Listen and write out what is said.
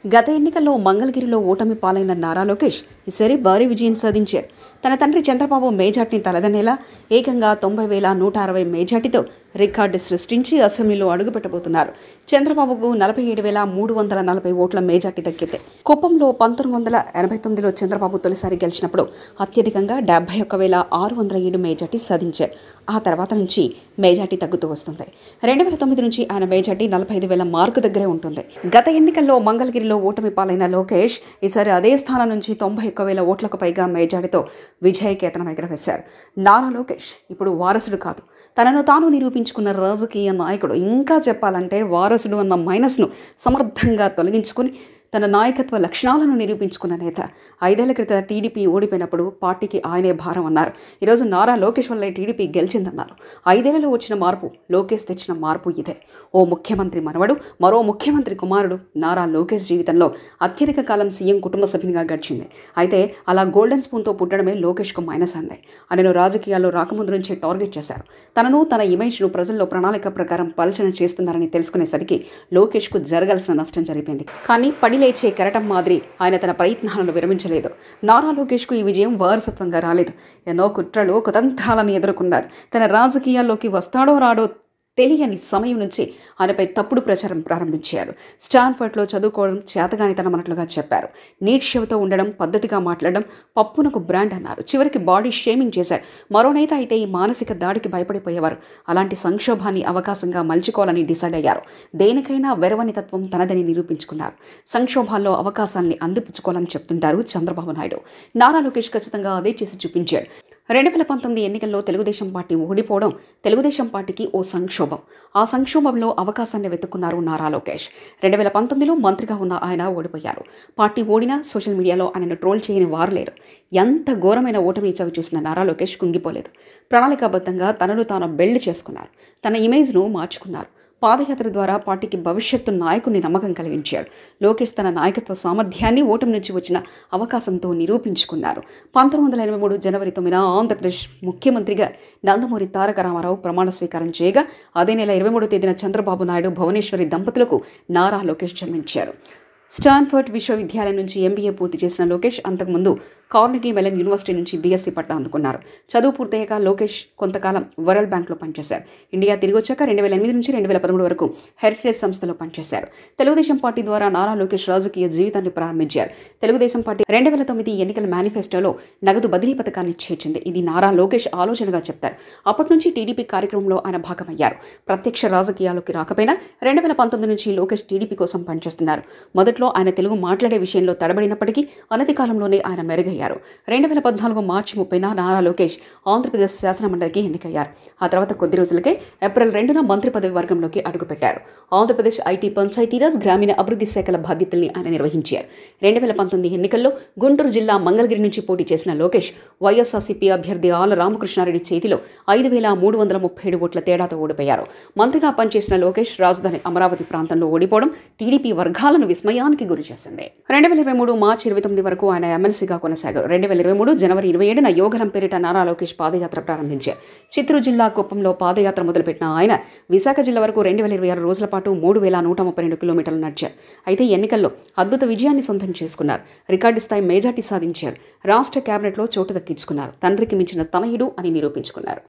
గత ఎన్నికల్లో మంగళగిరిలో ఓటమి పాలైన నారా లోకేష్ ఈసారి భారీ విజయం సాధించారు. తన తండ్రి చంద్రబాబు మేజార్టీని తలదన్నేలా ఏకంగా 90,160 మేజార్టీతో రికార్డు సృష్టించి అసెంబ్లీలో అడుగుపెట్టబోతున్నారు. చంద్రబాబుకు 47,340 ఓట్ల మేజార్టీ దక్కింది. కుప్పంలో 1989లో చంద్రబాబు తొలిసారి గెలిచినప్పుడు అత్యధికంగా 71,607 మేజార్టీ సాధించారు. ఆ తర్వాత నుంచి మేజార్టీ తగ్గుతూ వస్తుంది. 2009 నుంచి ఆయన మేజార్టీ 45,000 మార్కు దగ్గరే ఉంటుంది. గత ఎన్నికల్లో మంగళగిరిలో ఓటమి పాలైన లోకేష్ ఈసారి అదే స్థానం నుంచి 91,000 ఓట్లకు పైగా మేజార్టీతో విజయకేతనం ఎగరవేశారు. నారా లోకేష్ ఇప్పుడు వారసుడు కాదు, తనను తాను నిరూపించుకున్న రాజకీయ నాయకుడు. ఇంకా చెప్పాలంటే వారసుడు అన్న మైనస్ను సమర్థంగా తొలగించుకుని తన నాయకత్వ లక్షణాలను నిరూపించుకున్న నేత. 5 ఏళ్ల క్రితం టీడీపీ ఓడిపోయినప్పుడు పార్టీకి ఆయనే భారం అన్నారు. ఈరోజు నారా లోకేష్ వల్లే టీడీపీ గెలిచిందన్నారు. 5 ఏళ్లలో వచ్చిన మార్పు, లోకేష్ తెచ్చిన మార్పు ఇదే. ఓ ముఖ్యమంత్రి మనవడు, మరో ముఖ్యమంత్రి కుమారుడు నారా లోకేష్ జీవితంలో అత్యధిక కాలం సీఎం కుటుంబ సభ్యునిగా గడిచింది. అయితే అలా గోల్డెన్ స్పూన్తో పుట్టడమే లోకేష్కు మైనస్ అంది. ఆయనను రాజకీయాల్లో రాకముందు నుంచే టార్గెట్ చేశారు. తనను, తన ఇమేజ్ను ప్రజల్లో ప్రణాళిక ప్రకారం పలచన చేస్తున్నారని తెలుసుకునేసరికి లోకేష్కు జరగాల్సిన నష్టం జరిపింది. కానీ లేచే కెరటం మాదిరి ఆయన తన ప్రయత్నాలను విరమించలేదు. నారా లోకేష్కు ఈ విజయం వారసత్వంగా రాలేదు. ఎన్నో కుట్రలు, కుతంత్రాలను ఎదుర్కొన్నారు. తన రాజకీయాల్లోకి వస్తాడో రాడో తెలియని సమయం నుంచి ఆయనపై తప్పుడు ప్రచారం ప్రారంభించారు. స్టాన్ఫర్డ్లో చదువుకోవడం చేతగానితనమన్నట్లుగా చెప్పారు. నీట్ షోతో ఉండడం, పద్ధతిగా మాట్లాడడం పప్పునకు బ్రాండ్ అన్నారు. చివరికి బాడీ షేమింగ్ చేశారు. మరో నేత అయితే ఈ మానసిక దాడికి భయపడిపోయేవారు. అలాంటి సంక్షోభాన్ని అవకాశంగా మలుచుకోవాలని డిసైడ్ అయ్యారు. దేనికైనా వెరవని తత్వం తనదని నిరూపించుకున్నారు. సంక్షోభాల్లో అవకాశాన్ని అందిపుచ్చుకోవాలని చెప్తుంటారు చంద్రబాబు నాయుడు. నారా లోకేష్ ఖచ్చితంగా అదే చేసి చూపించాడు. 2019 ఎన్నికల్లో తెలుగుదేశం పార్టీ ఓడిపోవడం తెలుగుదేశం పార్టీకి ఓ సంక్షోభం. ఆ సంక్షోభంలో అవకాశాన్ని వెతుక్కున్నారు నారా లోకేష్. 2019లో మంత్రిగా ఉన్న ఆయన ఓడిపోయారు. పార్టీ ఓడినా సోషల్ మీడియాలో ఆయనను ట్రోల్ చేయని వారు లేరు. ఎంత ఘోరమైన ఓటమి చవి చూసిన నారా లోకేష్ కుంగిపోలేదు. ప్రణాళికాబద్ధంగా తనను తాను బిల్డ్ చేసుకున్నారు. తన ఇమేజ్ను మార్చుకున్నారు. పాదయాత్ర ద్వారా పార్టీకి భవిష్యత్తు నాయకుని నమ్మకం కలిగించారు. లోకేష్ తన నాయకత్వ సామర్థ్యాన్ని ఓటమి నుంచి వచ్చిన అవకాశంతో నిరూపించుకున్నారు. 1983 జనవరి 9న ఆంధ్రప్రదేశ్ ముఖ్యమంత్రిగా నందమూరి తారక రామారావు ప్రమాణ స్వీకారం చేయగా అదే నెల 23వ తేదీన చంద్రబాబు నాయుడు, భువనేశ్వరి దంపతులకు నారా లోకేష్ జన్మించారు. స్టాన్ఫర్డ్ విశ్వవిద్యాలయం నుంచి ఎంబీఏ పూర్తి చేసిన లోకేష్ అంతకుముందు కార్నెగీ మెలన్ యూనివర్సిటీ నుంచి బీఎస్సీ పట్టా అందుకున్నారు. చదువు పూర్తయ్యాక లోకేష్ కొంతకాలం వరల్డ్ బ్యాంక్లో పనిచేశారు. ఇండియా తిరిగి వచ్చాక 2008 నుంచి 2013 వరకు హెరిటేజ్ సంస్థలో పనిచేశారు. తెలుగుదేశం పార్టీ ద్వారా నారా లోకేష్ రాజకీయ జీవితాన్ని ప్రారంభించారు. తెలుగుదేశం పార్టీ 2009 ఎన్నికల మేనిఫెస్టోలో నగదు బదిలీ పథకాన్ని చేర్చింది. ఇది నారా లోకేష్ ఆలోచనగా చెప్తారు. అప్పటి నుంచి టీడీపీ కార్యక్రమంలో ఆయన భాగమయ్యారు. ప్రత్యక్ష రాజకీయాల్లోకి రాకపోయినా 2019 నుంచి లోకేష్ టీడీపీ కోసం పనిచేస్తున్నారు. మొదట్లో ఆయన తెలుగు మాట్లాడే విషయంలో తడబడినప్పటికీ అనతి కాలంలోనే ఆయన మెరుగయ్యారు. 2014 మార్చి 30న నారా లోకేష్ ఆంధ్రప్రదేశ్ శాసనమండలికి ఎన్నికయ్యారు. ఆ తర్వాత కొద్ది రోజులకే ఏప్రిల్ 2న మంత్రి పదవి వర్గంలోకి అడుగుపెట్టారు. ఆంధ్రప్రదేశ్ ఐటీ, పంచాయతీరాజ్, గ్రామీణ అభివృద్ధి శాఖల బాధ్యతల్ని ఆయన నిర్వహించారు. 2019 ఎన్నికల్లో గుంటూరు జిల్లా మంగళగిరి నుంచి పోటీ చేసిన లోకేష్ వైఎస్ఆర్సీపీ అభ్యర్థి ఆల రామకృష్ణారెడ్డి చేతిలో 5,337 ఓట్ల తేడాతో ఓడిపోయారు. మంత్రిగా పనిచేసిన లోకేష్ రాజధాని అమరావతి ప్రాంతంలో ఓడిపోవడం టీడీపీ వర్గాలను విస్మయానికి గురి చేసింది. 2023 మార్చి 29 వరకు ఆయన ఎమ్మెల్సీగా కొనసాగారు. 2023 జనవరి 27న యోగరం పేరిట నారా లోకేష్ పాదయాత్ర ప్రారంభించారు. చిత్తూరు జిల్లా కుప్పంలో పాదయాత్ర మొదలుపెట్టిన ఆయన విశాఖ జిల్లా వరకు 2026 రోజుల పాటు 3,132 కిలోమీటర్లు నడిచారు. అయితే ఎన్నికల్లో అద్భుత విజయాన్ని సొంతం చేసుకున్నారు. రికార్డు స్థాయి మేజార్టీ సాధించారు. రాష్ట్ర కేబినెట్లో చోటు దక్కించుకున్నారు. తండ్రికి మించిన తనయుడు అని నిరూపించుకున్నారు.